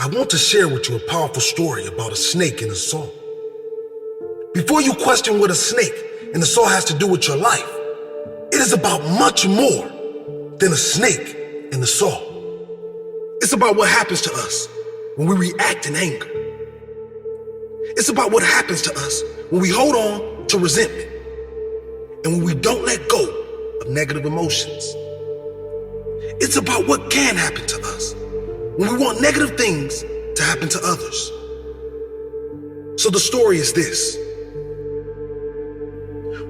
I want to share with you a powerful story about a snake and a saw. Before you question what a snake and a saw has to do with your life, it is about much more than a snake and a saw. It's about what happens to us when we react in anger. It's about what happens to us when we hold on to resentment and when we don't let go of negative emotions. It's about what can happen to us when we want negative things to happen to others. So the story is this.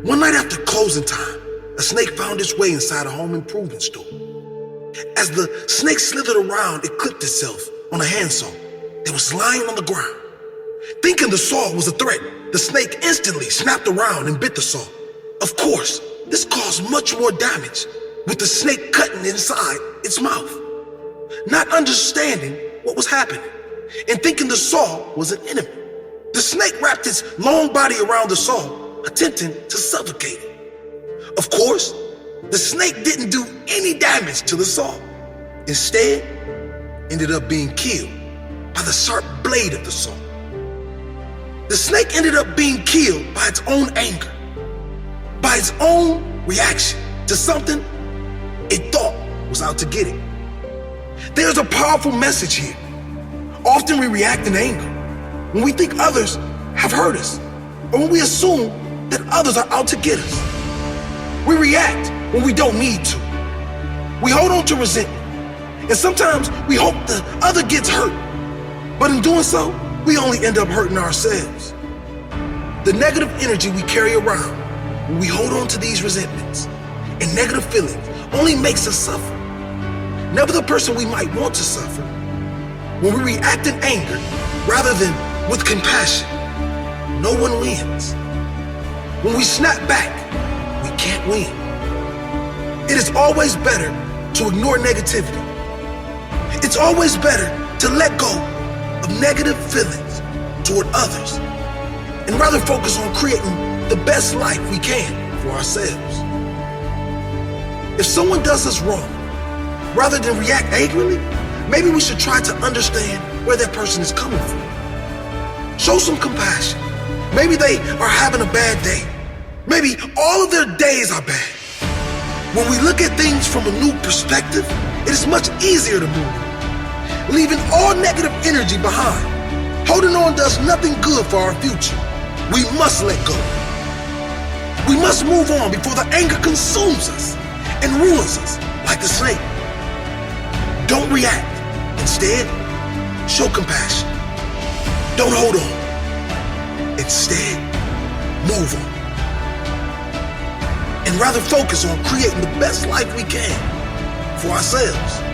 One night after closing time, a snake found its way inside a home improvement store. As the snake slithered around, it clipped itself on a handsaw that was lying on the ground. Thinking the saw was a threat, the snake instantly snapped around and bit the saw. Of course, this caused much more damage, with the snake cutting inside its mouth. Not understanding what was happening and thinking the saw was an enemy, the snake wrapped its long body around the saw, attempting to suffocate it. Of course, the snake didn't do any damage to the saw. Instead, ended up being killed by the sharp blade of the saw. The snake ended up being killed by its own anger, by its own reaction to something it thought was out to get it. There's a powerful message here. Often we react in anger when we think others have hurt us, or when we assume that others are out to get us. We react when we don't need to. We hold on to resentment, and sometimes we hope the other gets hurt, but in doing so, we only end up hurting ourselves. The negative energy we carry around when we hold on to these resentments and negative feelings only makes us suffer. Never the person we might want to suffer. When we react in anger rather than with compassion, no one wins. When we snap back, we can't win. It is always better to ignore negativity. It's always better to let go of negative feelings toward others and rather focus on creating the best life we can for ourselves. If someone does us wrong, rather than react angrily, maybe we should try to understand where that person is coming from. Show some compassion. Maybe they are having a bad day. Maybe all of their days are bad. When we look at things from a new perspective, it is much easier to move on, leaving all negative energy behind. Holding on does nothing good for our future. We must let go. We must move on before the anger consumes us and ruins us like the snake. Don't react. Instead, show compassion. Don't hold on. Instead, move on. And rather focus on creating the best life we can for ourselves.